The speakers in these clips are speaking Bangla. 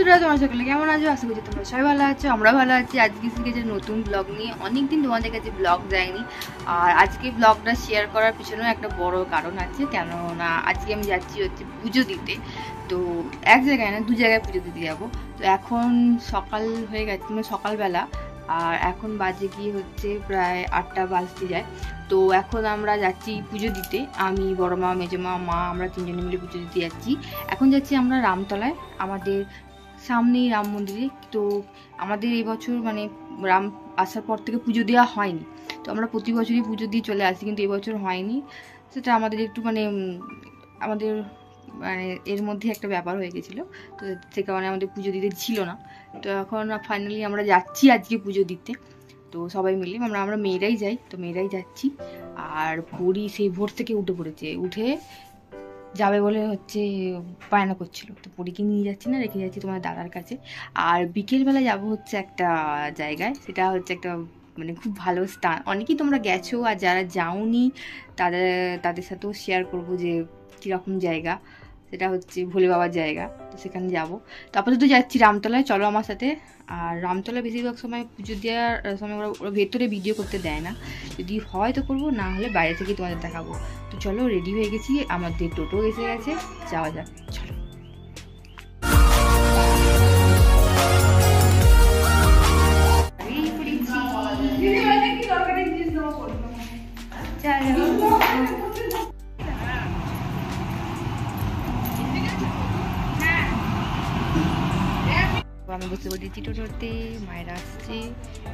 বন্ধুরা, তোমরা সকলে কেমন আছো? আশা করছি তোমরা সবাই ভালো আছো, আমরা ভালো আছি। আজকে শিখেছি নতুন ব্লগ নিয়ে। অনেকদিন তোমাদের কাছে ব্লগ যায়নি, আর আজকে ব্লগটা শেয়ার করার পিছনেও একটা বড় কারণ আছে। কেননা আজকে আমি যাচ্ছি হচ্ছে পুজো দিতে। তো এক জায়গায় না, দু জায়গায় পুজো দিতে যাবো। তো এখন সকাল হয়ে গেছে, মানে সকালবেলা, আর এখন বাজে গিয়ে হচ্ছে প্রায় 8টা বাজতে যায়। তো এখন আমরা যাচ্ছি পুজো দিতে, আমি বড় মা, মেজমা, মা, আমরা তিনজনে মিলে পুজো দিতে যাচ্ছি। এখন যাচ্ছি আমরা রামতলায়, আমাদের সামনেই রাম মন্দিরে। তো আমাদের এই বছর মানে রাম আসার পর থেকে পুজো দেওয়া হয়নি। তো আমরা প্রতি বছরই পুজো দিয়ে চলে আসি, কিন্তু এবছর হয়নি। সেটা আমাদের একটু আমাদের এর মধ্যে একটা ব্যাপার হয়ে গেছিলো। তো সে কারণে আমাদের পুজো দিতে ছিল না। তো এখন ফাইনালি আমরা যাচ্ছি আজকে পুজো দিতে। তো সবাই মিলে আমরা মেয়েরাই যাই, তো মেয়েরাই যাচ্ছি। আর সেই ভোর থেকে উঠে পড়েছে, উঠে যাবে বলে হচ্ছে বায়না করছিল। তো পরীকে নিয়ে যাচ্ছি না, রেখে যাচ্ছি তোমার দাদার কাছে। আর বিকেলবেলা যাব হচ্ছে একটা জায়গায়, সেটা হচ্ছে একটা মানে খুব ভালো স্থান। অনেকেই তোমরা গেছো, আর যারা যাওনি তাদের সাথেও শেয়ার করবো যে কীরকম জায়গা। সেটা হচ্ছে ভোলে বাবার জায়গা। তো সেখানে যাবো। তো আপাতত যাচ্ছি রামতলায়, চলো আমার সাথে। আর রামতলা বেশিরভাগ সময় পুজো দেওয়ার সময় ওরা ভেতরে ভিডিও করতে দেয় না। যদি হয় তো করবো, না হলে বাইরে থেকে তোমাদের দেখাবো। তো চলো, রেডি হয়ে গেছি, আমাদের টোটো এসে গেছে, যাওয়া যাক, চলো। আমি বসে পড়েছি টোটোতে, মায়েরা আসছে,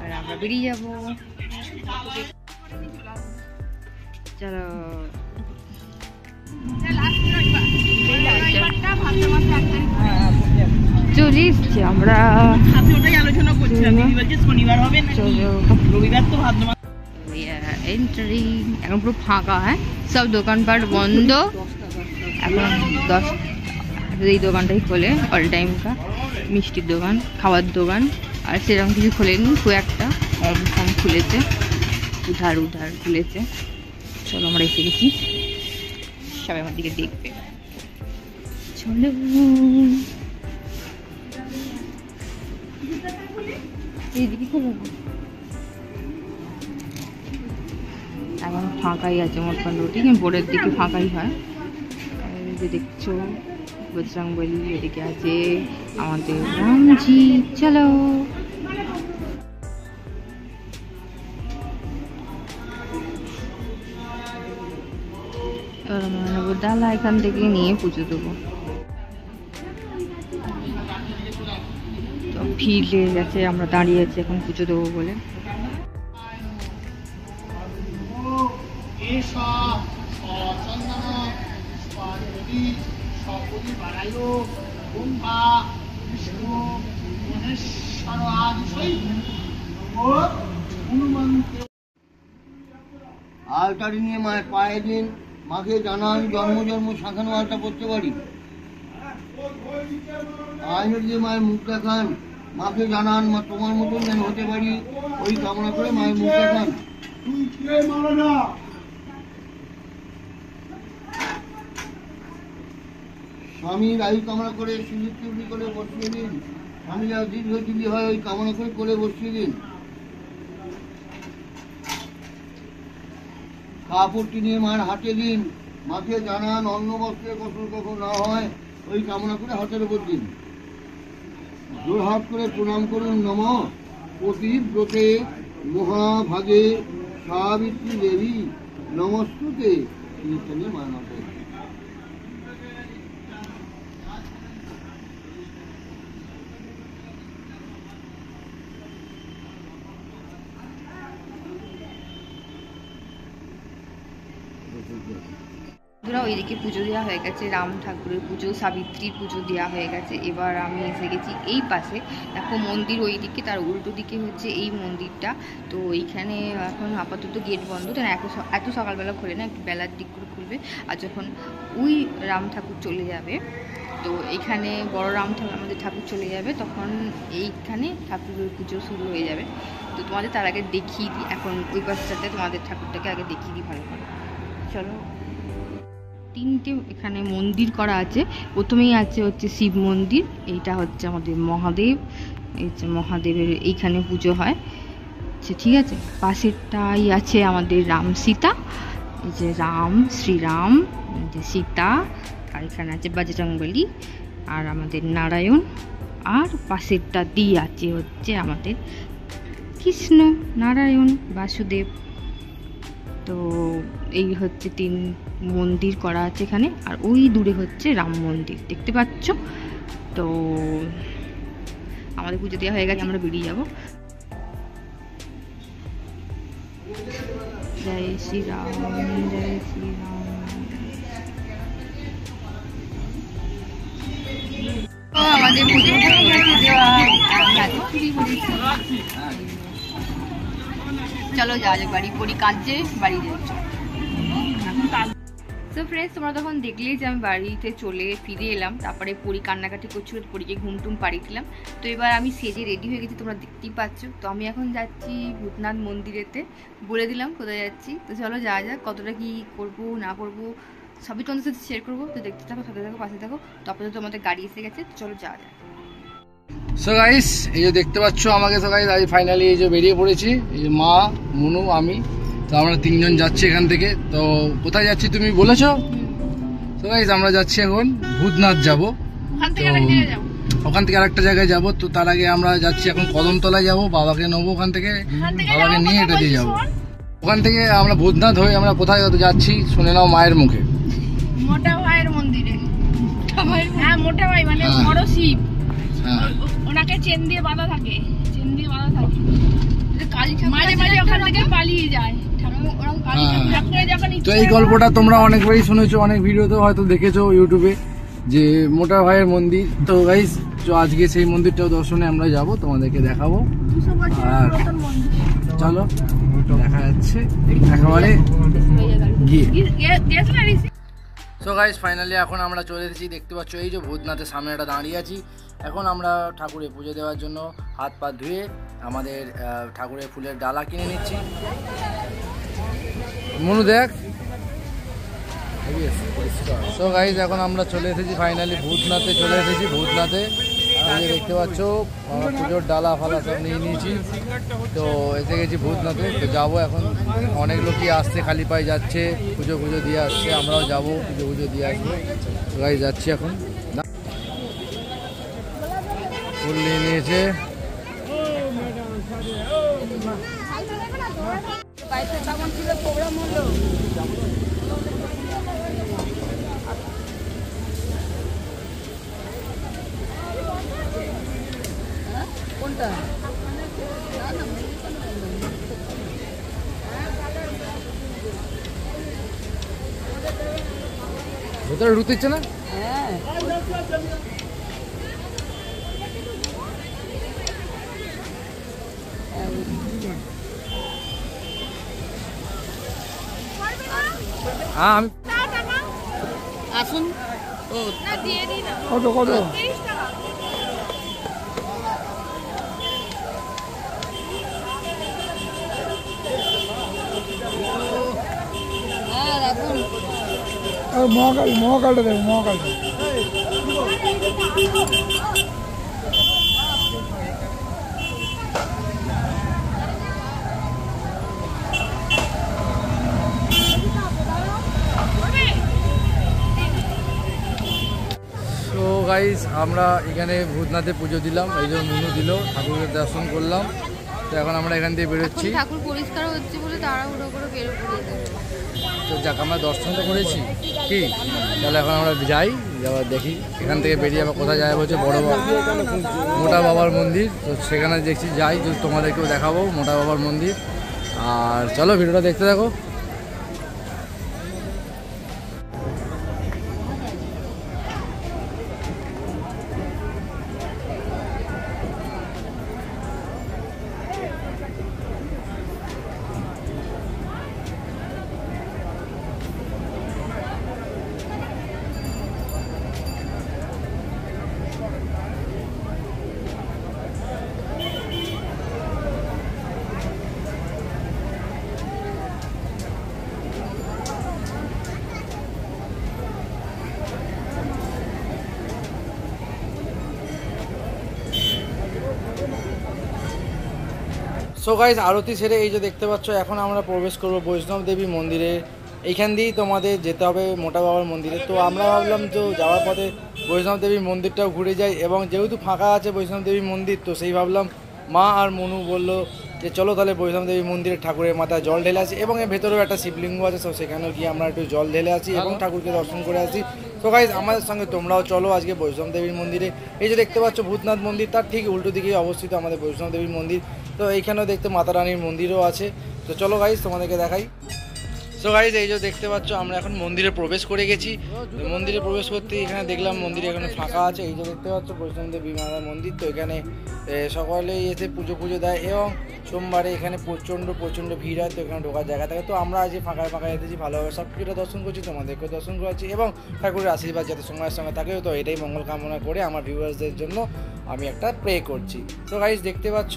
আর আমরা বেরিয়ে যাবো। চলো, চলে এসছি আমরা। এখন পুরো ফাঁকা, হ্যাঁ, সব দোকানপাট বন্ধ। এখন 10, এই দোকানটাই খোলে অল টাইম কা, মিষ্টির দোকান, খাওয়ার দোকান, আর সেরকম কিছু খোলেনি, খুব একটা কম খুলেছে, উধার খুলেছে। চলো, আমরা এসে গেছি, সবাই আমার দিকে দেখবে, চলো। এইদিকে খোলো, এখন ফাঁকাই আছে মোটামুটি, বোর্ডের দিকে ফাঁকাই হয়। এই যে দেখছো বজরংবলী, এদিকে আছে আমাদের রামজি। চলো, এবার আমরা নেবো ডালা, এখান থেকে নিয়ে পুজো দেবো। তো ভিড় লেগে গেছে, আমরা দাঁড়িয়ে আছি এখন পুজো দেবো বলে। আলতারি নিয়ে মায়ের পায়ে দিন, মাকে জানান জন্ম জন্ম শাখানো আলতা পড়তে পারি। আয়নের দিয়ে মায়ের মুখ দেখান, মাকে জানান মা তোমার মতন যেন হতে পারি, ওই কামনা করে মায়ের মুখ দেখান। স্বামীর আয়ু কামনা করে সিঁদুর টিউলি করে বসিয়ে দিন, স্বামী যেন দীর্ঘজীবী হয় ওই কামনা করে করে বসিয়ে দিন। কাপড়টি নিয়ে মায়ের হাতে দিন, মাকে জানান অন্ন বস্ত্রে গোসল কখন না হয় ওই কামনা করে হাতের উপর দিন। জোর হাত করে প্রণাম করুন, নম পতিব্রতে মহাভাগে সাবিত্রী দেবী নমস্তুতে। মায়ের হাতে ওইদিকে পুজো দেওয়া হয়ে গেছে, রাম ঠাকুরের পুজো, সাবিত্রীর পুজো দেওয়া হয়ে গেছে। এবার আমি এসে গেছি এই পাশে, দেখো মন্দির ওইদিকে, তার উল্টো দিকে হচ্ছে এই মন্দিরটা। তো এইখানে এখন আপাতত গেট বন্ধ, তো এত সকালবেলা খোলে না, একটু বেলার দিক করে খুলবে। আর যখন ওই রাম ঠাকুর চলে যাবে, তো এইখানে বড় রাম ঠাকুর আমাদের ঠাকুর চলে যাবে, তখন এইখানে ঠাকুরের পুজো শুরু হয়ে যাবে। তো তোমাদের তার আগে দেখিয়ে দিই, এখন ওই পাশটাতে তোমাদের ঠাকুরটাকে আগে দেখিয়ে দিই ভালো করে। চলো, তিনটে এখানে মন্দির করা আছে। প্রথমেই আছে হচ্ছে শিব মন্দির, এইটা হচ্ছে আমাদের মহাদেব, এই যে মহাদেবের এইখানে পুজো হয়। আচ্ছা ঠিক আছে, পাশেরটাই আছে আমাদের রাম সীতা, এই যে রাম শ্রীরাম, এই যে সীতা, আর এখানে আছে বজরংবলী আর আমাদের নারায়ণ, আর পাশেরটা দিয়ে আছে হচ্ছে আমাদের কৃষ্ণ নারায়ণ বাসুদেব। তো এই হচ্ছে 3 মন্দির করা আছে এখানে, আর ওই দূরে হচ্ছে রাম মন্দির দেখতে পাচ্ছ। তো আমাদের পুজো দেওয়া হয়ে গেছে, আমরা বেরিয়ে যাব। জয় শ্রীরাম, জয় শ্রীরাম। আমাদের পুজো চলো যাওয়া যাক বাড়ি, পরি কাঁদছে, বাড়ি যাচ্ছ। তো ফ্রেন্ডস, তোমরা তখন দেখলেই যে আমি বাড়িতে চলে ফিরে এলাম, তারপরে পরি কান্নাকাটি করছিল, পরীকে ঘুমটুম পাড়িয়েছিলাম। তো এবার আমি সেজে রেডি হয়ে গেছি, তোমরা দেখতেই পাচ্ছ। তো আমি এখন যাচ্ছি ভূতনাথ মন্দিরেতে, বলে দিলাম কোথায় যাচ্ছি। তো চলো যাওয়া যাক, কতটা কি করবো না করবো সবই তোমাদের সাথে শেয়ার করবো। তো দেখতে থাকো, সাথে থাকো, পাশে থাকো। তারপরে তো আমাদের গাড়ি এসে গেছে, তো চলো যাওয়া যাক। সো গাইস, এই যে দেখতে পাচ্ছ আমাকে, সো গাইস আজ ফাইনালি এই যে বেরিয়ে পড়েছি, এই যে মা, মুনু, আমি। তো আমরা 3 জন যাচ্ছি এখান থেকে। তো কোথায় যাচ্ছি তুমি বলেছো? তো গাইস আমরা যাচ্ছি এখন ভূতনাথ যাব। ওখান থেকে আরেকটা জায়গায় যাব। তো তার আগে আমরা যাচ্ছি এখন কদমতলায় যাব, বাবাকে নেবো ওখান থেকে, বাবাকে নিয়ে এটা দিয়ে যাবো। ওখান থেকে আমরা ভূতনাথ হয়ে আমরা কোথায় যাচ্ছি শুনে নাও মায়ের মুখে। মোটা ভাইয়ের মন্দিরে। হ্যাঁ, মোটা ভাই মানে বড় শিব, ওনাকে চেন দিয়ে বাঁধা থাকে, চেন দিয়ে বাঁধা থাকে। মাঝে মাঝে ওখান থেকে পালিয়ে যায়। তো এই গল্পটা তোমরা অনেকবারই শুনেছো, অনেক ভিডিওতে হয়তো দেখেছো ইউটিউবে, যে মোটা ভাইয়ের মন্দির। তো গাইস আজকে সেই মন্দিরটাও দর্শনে আমরা যাব, তোমাদেরকে দেখাবো। আর চলো দেখা যাচ্ছে একেবারে গিয়ে। সো গাইস ফাইনালি এখন আমরা চলে এসেছি, দেখতে পাচ্ছ এই যে ভূতনাথের সামনে একটা দাঁড়িয়ে আছি। এখন আমরা ঠাকুরের পুজো দেওয়ার জন্য হাত পা ধুয়ে আমাদের ঠাকুরের ফুলের ডালা কিনে নিচ্ছি। মনু দেখ। সো গাইস এখন আমরা চলে এসেছি ফাইনালি ভূতনাথে, চলে এসেছি ভূতনাথে। দেখতে পাচ্ছ পুজোর ডালা ফালা সব নিয়ে নিয়েছি। তো এসে গেছি ভূতনাথে। তো যাবো এখন, অনেক লোকই আসছে, খালি পায়ে যাচ্ছে, পুজো দিয়ে আসছে। আমরাও যাবো, পুজো দিয়ে আসবো। গাইস যাচ্ছি এখন, ফুল নিয়ে নিয়েছে। ভেতরে ঢুকতে ইচ্ছে না? হ্যাঁ আমি আসুন। কত কত? মহাকালটা দেবো, মহাকালটা। তো গাইস আমরা এখানে ভূতনাথে পুজো দিলাম, এই যে মুনু দিল, ঠাকুরের দর্শন করলাম। তো এখন আমরা এখান থেকে বেরোচ্ছি। ঠাকুর পরিষ্কার হচ্ছে বলে তাড়াহুড়ো করে বেরো পড়ে। তো যাক আমরা দর্শন তো করেছি, কি তাহলে এখন আমরা যাই, যাবার দেখি এখান থেকে বেরিয়ে আবার কোথায় যাই বলছে বড় বাবা মোটা বাবার মন্দির। তো সেখানে দেখছি যাই, তো তোমাদেরকেও দেখাবো মোটা বাবার মন্দির। আর চলো ভিডিওটা দেখতে থাকো। সো গাইজ আরতি সেরে এই যে দেখতে পাচ্ছ এখন আমরা প্রবেশ করব বৈষ্ণব দেবী মন্দিরে। এইখান দিয়েই তোমাদের যেতে হবে মোটা বাবার মন্দিরে। তো আমরা ভাবলাম তো যাওয়ার পথে বৈষ্ণব দেবীর মন্দিরটাও ঘুরে যাই, এবং যেহেতু ফাঁকা আছে বৈষ্ণব দেবীর মন্দির, তো সেই ভাবলাম মা আর মনু বললো যে চলো তাহলে বৈষ্ণব দেবী মন্দিরে ঠাকুরের মাথায় জল ঢেলে আসি, এবং এর ভেতরেও একটা শিবলিঙ্গ আছে, তো সেখানেও গিয়ে আমরা একটু জল ঢেলে আসি এবং ঠাকুরকে দর্শন করে আসি। তো গাইজ আমাদের সঙ্গে তোমরাও চলো আজকে বৈষ্ণব দেবীর মন্দিরে। এই যে দেখতে পাচ্ছ ভূতনাথ মন্দির, তার ঠিক উল্টো দিকেই অবস্থিত আমাদের বৈষ্ণব দেবীর মন্দির। তো এইখানেও দেখতে মাতা রানীর মন্দিরও আছে। তো চলো গাইজ তোমাদেরকে দেখাই। সো গাইজ এই যে দেখতে পাচ্ছ আমরা এখন মন্দিরে প্রবেশ করে গেছি। তো মন্দিরে প্রবেশ করতে এখানে দেখলাম মন্দিরে এখানে ফাঁকা আছে। এই যে দেখতে পাচ্ছ বৈষ্ণব দেবী মাতার মন্দির। তো এখানে সকলেই এসে পুজো দেয়, এবং সোমবারে এখানে প্রচণ্ড ভিড় হয়, তো এখানে ঢোকার জায়গা থাকে। তো আমরা আজ ফাঁকায় এসেছি, ভালোভাবে সব কিছুটা দর্শন করছি, তোমাদেরকেও দর্শন করাচ্ছি, এবং ঠাকুরের আশীর্বাদ যাতে সময়ের সঙ্গে থাকে। তো এটাই মঙ্গল কামনা করে আমার ভিউয়ার্সদের জন্য আমি একটা প্রে করছি। তো গাইজ দেখতে পাচ্ছ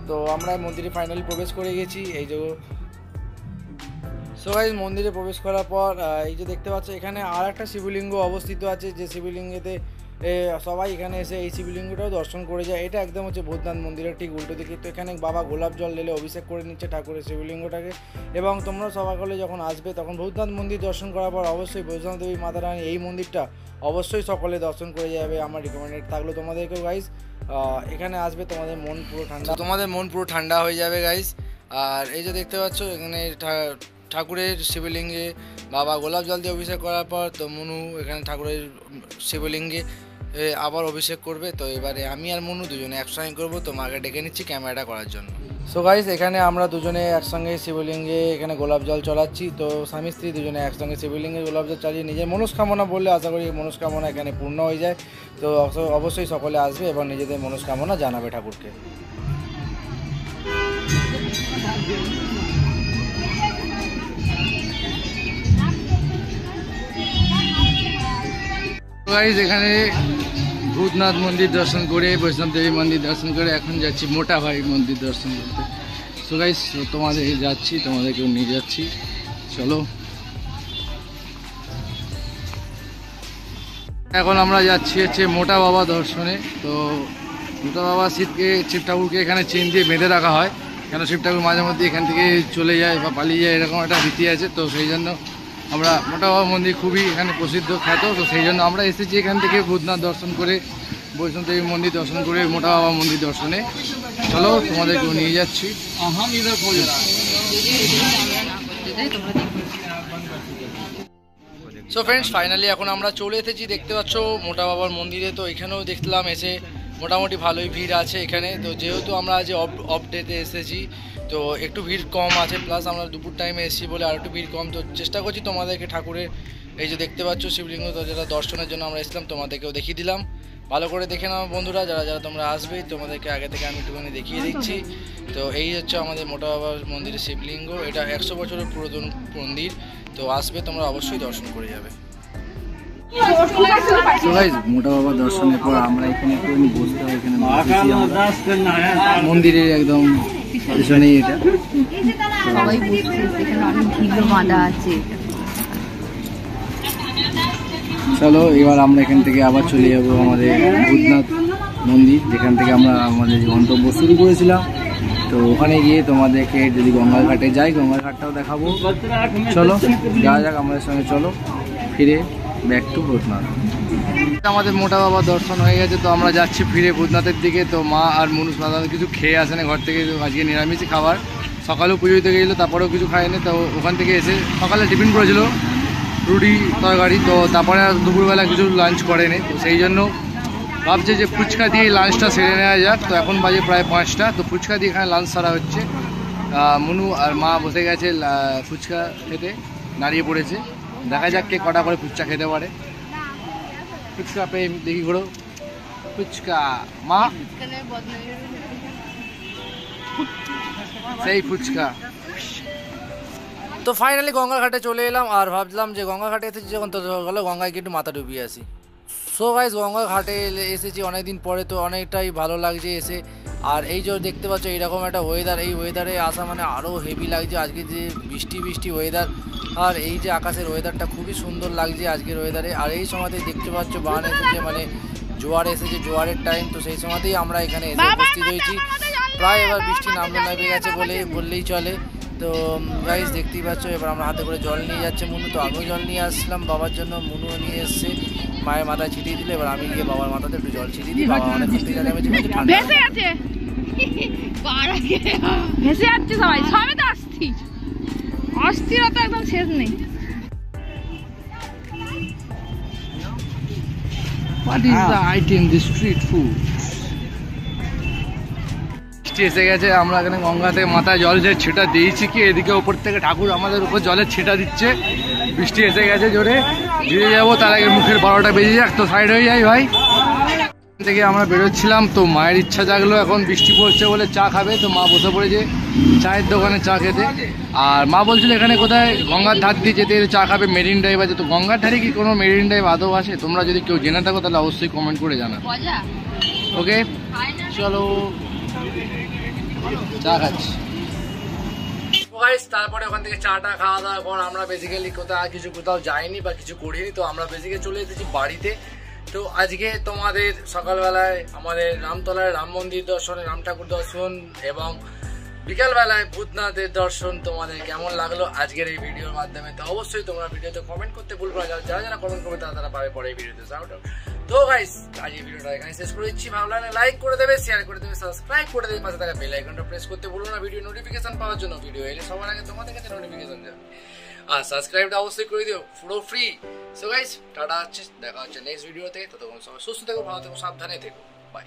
তো আমরা মন্দিরে ফাইনালি প্রবেশ করে গেছি। এই যে সো গাইজ মন্দিরে প্রবেশ করার পর এই যে দেখতে পাচ্ছ এখানে আর একটা শিবলিঙ্গ অবস্থিত আছে, যে শিবলিঙ্গেতে সবাই এখানে এসে এই শিবলিঙ্গটাও দর্শন করে যায়। এটা একদম হচ্ছে ভূতনাথ মন্দিরের ঠিক উল্টো দিকে। তো এখানে বাবা গোলাপ জল ঢেলে অভিষেক করে নিচ্ছে ঠাকুরের শিবলিঙ্গটাকে, এবং তোমরা সকলে যখন আসবে তখন ভূতনাথ মন্দির দর্শন করার পর অবশ্যই বৈষ্ণব দেবী মাতা রানী এই মন্দিরটা অবশ্যই সকলে দর্শন করে যাবে। আমার রিকমেন্ডেড থাকলো তোমাদেরকেও গাইজ এখানে আসবে, তোমাদের মন পুরো ঠান্ডা হয়ে যাবে গাইজ। আর এই যে দেখতে পাচ্ছ এখানে ঠাকুরের শিবলিঙ্গে বাবা গোলাপ জল দিয়ে অভিষেক করার পর তো মনু এখানে ঠাকুরের শিবলিঙ্গে আবার অভিষেক করবে। তো এবারে আমি আর মনু দুজনে একসঙ্গে করবো। তো মাকে ডেকে নিচ্ছি ক্যামেরাটা করার জন্য। সো গাইস এখানে আমরা দুজনে একসঙ্গে শিবলিঙ্গে এখানে গোলাপ জল চলাচ্ছি। তো স্বামী স্ত্রী দুজনে একসঙ্গে শিবলিঙ্গে গোলাপ জল চালিয়ে নিজের মনস্কামনা বললে আশা করি মনস্কামনা এখানে পূর্ণ হয়ে যায়। তো অবশ্যই সকলে আসবে এবং নিজেদের মনস্কামনা জানাবে ঠাকুরকে। গাইস এখানে ভূতনাথ মন্দির দর্শন করে বৈষ্ণব দেবী মন্দির দর্শন করে এখন যাচ্ছি মোটা ভাই মন্দির দর্শন করতে। সো গাইস তোমাদের যাচ্ছি, তোমাদেরকেও নিয়ে যাচ্ছি, চলো। এখন আমরা যাচ্ছি হচ্ছে মোটা বাবা দর্শনে। তো মোটা বাবা শিব ঠাকুরকে এখানে চেন দিয়ে বেঁধে রাখা হয়, কেন শিব ঠাকুর মাঝে মধ্যে এখান থেকে চলে যায় বা পালিয়ে যায়, এরকম একটা রীতি আছে। তো সেই জন্য আমরা মোটা বাবা মন্দির খুবই এখানে প্রসিদ্ধ খ্যাত। তো সেই জন্য আমরা এসেছি এখান থেকে ভূতনাথ দর্শন করে বৈষ্ণব দেবী মন্দির দর্শন করে মোটা বাবা মন্দির দর্শনে। চলো তোমাদেরকেও নিয়ে যাচ্ছি। সো ফ্রেন্ডস ফাইনালি এখন আমরা চলে এসেছি, দেখতে পাচ্ছ মোটা বাবার মন্দিরে। তো এখানেও দেখলাম এসে মোটামুটি ভালোই ভিড় আছে এখানে। তো যেহেতু আমরা আজ অফ ডেতে এসেছি তো একটু ভিড় কম আছে, প্লাস আমরা দুপুর টাইমে এসেছি বলে আর একটু ভিড় কম। তো চেষ্টা করছি তোমাদেরকে ঠাকুরের এই যে দেখতে পাচ্ছ শিবলিঙ্গ, তো যেটা দর্শনের জন্য আমরা এসেছিলাম তোমাদেরকেও দেখিয়ে দিলাম। ভালো করে দেখে নাও বন্ধুরা, যারা তোমরা আসবে তোমাদেরকে আগে থেকে আমি একটুখানি দেখিয়ে দিচ্ছি। তো এই হচ্ছে আমাদের মোটা বাবার মন্দিরের শিবলিঙ্গ, এটা 100 বছরের পুরাতন মন্দির। তো আসবে তোমরা অবশ্যই দর্শন করে যাবে। মোটা বাবা দর্শনের পর আমরা এখানে একটু বসতে হয়, এখানে মন্দিরের একদম পিছনেই এটা সবাই বসছে, এখানে অনেক ভিড় বাঁধা আছে। চলো এবার আমরা এখান থেকে আবার চলে যাব আমাদের ভূতনাথ মন্দির, যেখান থেকে আমরা আমাদের গন্তব্য শুরু করেছিলাম। তো ওখানে গিয়ে তোমাদেরকে যদি গঙ্গার ঘাটে যাই গঙ্গার ঘাটটাও দেখাবো। চলো যাওয়া যাক আমাদের সঙ্গে, চলো ফিরে ব্যাক টু ভূতনাথ। আমাদের মোটা বাবা দর্শন হয়ে গেছে, তো আমরা যাচ্ছি ফিরে ভূতনাথের দিকে। তো মা আর মনুষ দাদা কিছু খেয়ে আসে না ঘর থেকে, আজকে নিরামিষই খাবার। সকালেও পুজো দিতে গেছিলো, তারপরেও কিছু খায়নি। তো ওখান থেকে এসে সকালে টিফিন করেছিল রুটি তরকারি, তো তারপরে দুপুরবেলা কিছু লাঞ্চ করেনি। তো সেই জন্য ভাবছে যে ফুচকা দিয়ে লাঞ্চটা সেরে নেওয়া যাক। তো এখন বাজে প্রায় 5টা, তো ফুচকা দিয়ে এখানে লাঞ্চ সারা হচ্ছে। মনু আর মা বসে গেছে ফুচকা খেতে, দাঁড়িয়ে পড়েছে। দেখা যাক কে কটা করে ফুচকা খেতে পারে। ফুচকা পেয়ে দেখি ঘোরো ফুচকা মা, সেই ফুচকা। তো ফাইনালি গঙ্গা ঘাটে চলে এলাম, আর ভাবলাম যে গঙ্গা ঘাটে এসেছি যখন তো গেলো গঙ্গায় গিয়ে একটু মাথা ডুবিয়ে আসি। সো গাইস গঙ্গা ঘাটে এসেছি অনেকদিন পরে, তো অনেকটাই ভালো লাগছে এসে। আর এই যে দেখতে পাচ্ছ এইরকম একটা ওয়েদার, এই ওয়েদারে আসা মানে আরও হেভি লাগছে। আজকে যে বৃষ্টি ওয়েদার, আর এই যে আকাশের ওয়েদারটা খুবই সুন্দর লাগছে আজকের ওয়েদারে। আর এই সময়তেই দেখতে পাচ্ছ বান এসেছে, মানে জোয়ার এসেছে, জোয়ারের টাইম। তো সেই সময়তেই আমরা এখানে এসে উপস্থিত হয়েছি। প্রায় এবার বৃষ্টি নামবে গেছে বললেই চলে। তো গাইস দেখতেই পাচ্ছ, এবার আমরা হাতে করে জল নিয়ে যাচ্ছে মুনু। তো আমিও জল নিয়ে আসলাম বাবার জন্য, মুনুও নিয়ে এসছে, মায়ের মাথায় ছিটিয়ে দিলে এবার আমি গিয়ে বাবার মাথাতে একটু জল ছিটিয়ে দিই। বাবা অনেক থেকে ভেসে আছে ভেসে যাচ্ছে সবাই, সবে তো অস্থির, অস্থিরতা একদম শেষ নেই। What is the item, the street food? বৃষ্টি এসে গেছে, আমরা এখানে গঙ্গা থেকে মাথায় জল যে ছেটা দিয়েছি কি, এদিকে ওপর থেকে ঠাকুর আমাদের উপর জলের ছেটা দিচ্ছে। বৃষ্টি এসে গেছে জোরে, ভিজে যাবো, তার আগে মুখের 12টা বেজে যাক, তো সাইড হয়ে যাই ভাই। থেকে আমরা বেরোচ্ছিলাম, তো মায়ের ইচ্ছা জাগলো এখন বৃষ্টি পড়ছে বলে চা খাবে, তো মা বসে পড়েছে চায়ের দোকানে চা খেতে। আর মা বলছিল এখানে কোথায় গঙ্গার ধার দিয়ে যেতে চা খাবে, মেরিন ড্রাইভ আছে। তো গঙ্গার ধারে কি কোনো মেরিন ড্রাইভ আদৌ আসে? তোমরা যদি কেউ জেনে থাকো তাহলে অবশ্যই কমেন্ট করে জানা। ওকে চলো চা খাচ্ছি। তারপরে ওখান থেকে চাটা খাওয়া দাওয়া পর আমরা বেসিক্যালি কোথাও যাইনি বা কিছু করিনি। তো আমরা বেসিক্যালি চলে এসেছি বাড়িতে। তো আজকে তোমাদের সকালবেলায় আমাদের রামতলায় রাম মন্দির দর্শন, রাম ঠাকুর দর্শন এবং বিকালবেলায় ভূতনাথের দর্শন তোমাদের কেমন লাগলো আজকের এই ভিডিওর মাধ্যমে? তো অবশ্যই তোমরা ভিডিওতে কমেন্ট করতে ভুলবে না, যারা কমেন্ট করবে তারা পাবে পরে এই ভিডিওতে। তো গাইস আজ এই ভিডিওটা এখানে শেষ করে দিচ্ছি। ভালো লাগলে লাইক করে দেবে, শেয়ার করে দেবে, সাবস্ক্রাইব করে দেবে, পাশে থাকা বেল আইকনটা প্রেস করতে ভুলো না ভিডিও নোটিফিকেশন পাওয়ার জন্য। ভিডিও এলে সবার আগে তোমাদের কাছে নোটিফিকেশন যাবে। আর সাবস্ক্রাইবটা অবশ্যই করে দিও, পুরো ফ্রি। সো গাইস টাটা, দেখা হচ্ছে নেক্সট ভিডিওতে। ততক্ষণ সবাই সুস্থ থেকো, ভালো থেকো, সাবধানে থেকো, বাই।